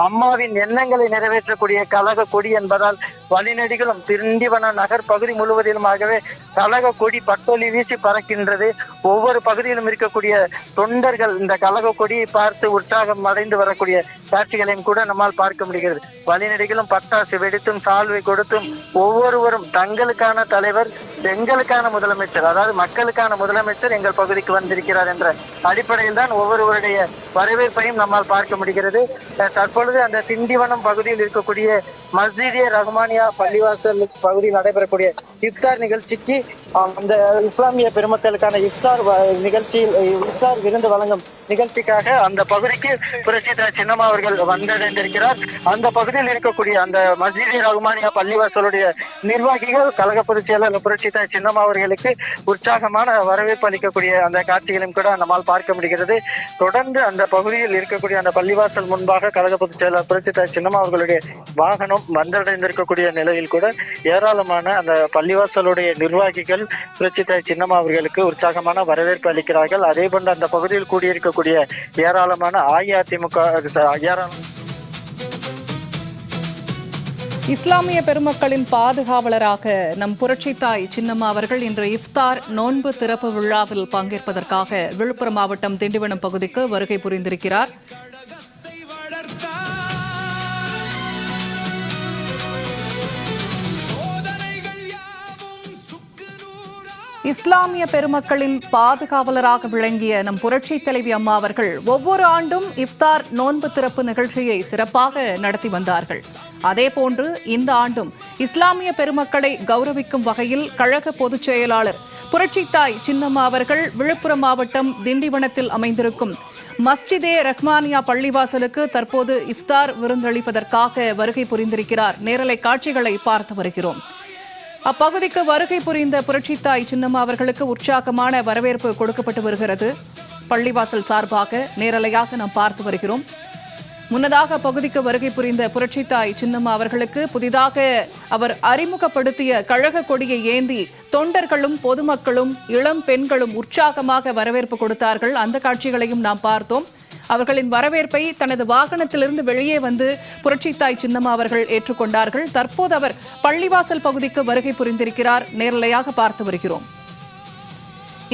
அம்மாவின் எண்ணங்களை நிறைவேற்றக்கூடிய கழக கொடி என்பதால் வழிநெடுகிலும் திண்டிவனம் நகர் பகுதி முழுவதிலுமாகவே கழக கொடி பட்டொலி வீசி பறக்கின்றது. ஒவ்வொரு பகுதியிலும் இருக்கக்கூடிய தொண்டர்கள் இந்த கழக கொடியை பார்த்து உற்சாகம் அடைந்து வரக்கூடிய காட்சிகளையும் கூட நம்மால் பார்க்க முடிகிறது. வழிநெடுகிலும் பட்டாசு வெடித்தும் சால்வை கொடுத்தும் ஒவ்வொருவரும் தங்களுக்கான தலைவர், எங்களுக்கான முதலமைச்சர், அதாவது மக்களுக்கான முதலமைச்சர் எங்கள் பகுதிக்கு வந்திருக்கிறார் என்ற அடிப்படையில் தான் ஒவ்வொருவருடைய வரவேற்பையும் நம்மால் பார்க்க முடிகிறது. தற்பொழுது அந்த திண்டிவனம் பகுதியில் இருக்கக்கூடிய மஸ்ஜிதே ரஹ்மானியா பள்ளிவாசல் பகுதியில் நடைபெறக்கூடிய இஃப்தார் நிகழ்ச்சிக்கு அந்த இஸ்லாமிய பெருமக்களுக்கான இஃப்தார் நிகழ்ச்சியில் இஃப்தார் விருந்து வழங்கும் நிகழ்ச்சிக்காக அந்த பகுதிக்கு புரட்சி தலைவர் சின்னம்மா அவர்கள் வந்தடைந்திருக்கிறார். அந்த பகுதியில் இருக்கக்கூடிய அந்த மஸ்ஜிதே ரஹ்மானியா பள்ளிவாசலுடைய நிர்வாகிகள் கழக பொதுச் செயலாளர் புரட்சி தலைவர் சின்னம்மா அவர்களுக்கு உற்சாகமான வரவேற்பு அளிக்கக்கூடிய அந்த காட்சிகளையும் கூட நம்மால் பார்க்க முடிகிறது. தொடர்ந்து அந்த பகுதியில் இருக்கக்கூடிய அந்த பள்ளிவாசல் முன்பாக கழக பொதுச் செயலாளர் புரட்சி தலைவர் சின்னம்மா அவர்களுடைய வாகனம் வந்தடைந்திருக்கக்கூடிய நிலையில் கூட ஏராளமான அந்த பள்ளிவாசலுடைய நிர்வாகிகள் புரட்சி தலைவர் சின்னம்மா அவர்களுக்கு உற்சாகமான வரவேற்பு அளிக்கிறார்கள். அதே போன்று அந்த பகுதியில் கூடியிருக்கக்கூடிய ஏராளமான அஇஅதிமுக இஸ்லாமிய பெருமக்களின் பாதுகாவலராக நம் புரட்சித்தாய் சின்னம்மா அவர்கள் இன்று இஃப்தார் நோன்பு திறப்பு விழாவில் பங்கேற்பதற்காக விழுப்புரம் மாவட்டம் திண்டிவனம் பகுதிக்கு வருகை புரிந்திருக்கிறார். இஸ்லாமிய பெருமக்களின் பாதுகாவலராக விளங்கிய நம் புரட்சி தலைவி அம்மா அவர்கள் ஒவ்வொரு ஆண்டும் இஃப்தார் நோன்பு திறப்பு நிகழ்ச்சியை சிறப்பாக நடத்தி வந்தார்கள். அதேபோன்று இந்த ஆண்டும் இஸ்லாமிய பெருமக்களை கௌரவிக்கும் வகையில் கழக பொதுச் செயலாளர் புரட்சித்தாய் சின்னம்மா அவர்கள் விழுப்புரம் மாவட்டம் திண்டிவனத்தில் அமைந்திருக்கும் மஸ்ஜிதே ரஹ்மானியா பள்ளிவாசலுக்கு தற்போது இஃப்தார் விருந்தளிப்பதற்காக வருகை புரிந்திருக்கிறார். நேரலை காட்சிகளை பார்த்து வருகிறோம். அப்பகுதிக்கு வருகை புரிந்த புரட்சித்தாய் சின்னம்மா அவர்களுக்கு உற்சாகமான வரவேற்பு கொடுக்கப்பட்டு வருகிறது. பள்ளிவாசல் சார்பாக நேரலையாக நாம் பார்த்து வருகிறோம். முன்னதாக பகுதிக்கு வருகை புரிந்த புரட்சித்தாய் சின்னம்மா அவர்களுக்கு புதிதாக அவர் அறிமுகப்படுத்திய கழக கொடியை ஏந்தி தொண்டர்களும் பொதுமக்களும் இளம் பெண்களும் உற்சாகமாக வரவேற்பு கொடுத்தார்கள். அந்த காட்சிகளையும் நாம் பார்த்தோம். அவர்களின் வரவேற்பை தனது வாகனத்திலிருந்து வெளியே வந்து புரட்சித்தாய் சின்னம்மா அவர்கள் ஏற்றுக்கொண்டார்கள். தற்போது அவர் பள்ளிவாசல் பகுதிக்கு வருகை புரிந்திருக்கிறார். நேரலையாக பார்த்து வருகிறோம்.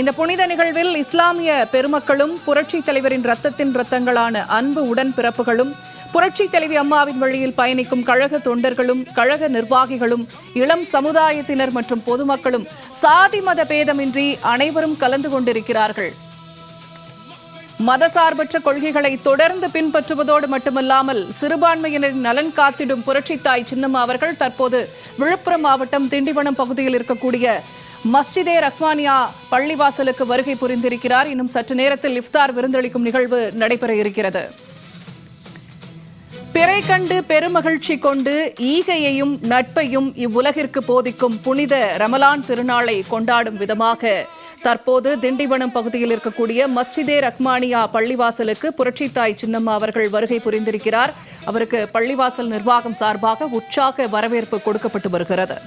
இந்த புனித நிகழ்வில் இஸ்லாமிய பெருமக்களும் புரட்சி தலைவரின் ரத்தத்தின் ரத்தங்களான அன்பு உடன்பிறப்புகளும் புரட்சி தலைவி அம்மாவின் வழியில் பயணிக்கும் கழக தொண்டர்களும் கழக நிர்வாகிகளும் இளம் சமுதாயத்தினர் மற்றும் பொதுமக்களும் சாதி மத பேதமின்றி அனைவரும் கலந்து கொண்டிருக்கிறார்கள். மதசார்பற்ற கொள்கைகளை தொடர்ந்து பின்பற்றுவதோடு மட்டுமல்லாமல் சிறுபான்மையினரின் நலன் காத்திடும் புரட்சித்தாய் சின்னம்மா அவர்கள் தற்போது விழுப்புரம் மாவட்டம் திண்டிவனம் பகுதியில் இருக்கக்கூடிய மஸ்ஜிதே ரஹ்மானியா பள்ளிவாசலுக்கு வருகை புரிந்திருக்கிறார். இன்னும் சற்று நேரத்தில் இஃப்தார் விருந்தளிக்கும் நிகழ்வு நடைபெற இருக்கிறது. பிறை கண்டு பெருமகிழ்ச்சி கொண்டு ஈகையையும் நட்பையும் இவ்வுலகிற்கு போதிக்கும் புனித ரமலான் திருநாளை கொண்டாடும் விதமாக தற்போது திண்டிவனம் பகுதியில் இருக்கக்கூடிய மஸ்ஜிதே ரஹ்மானியா பள்ளிவாசலுக்கு புரட்சித்தாய் சின்னம்மா அவர்கள் வருகை புரிந்திருக்கிறார். அவருக்கு பள்ளிவாசல் நிர்வாகம் சார்பாக உற்சாக வரவேற்பு கொடுக்கப்பட்டு வருகிறது.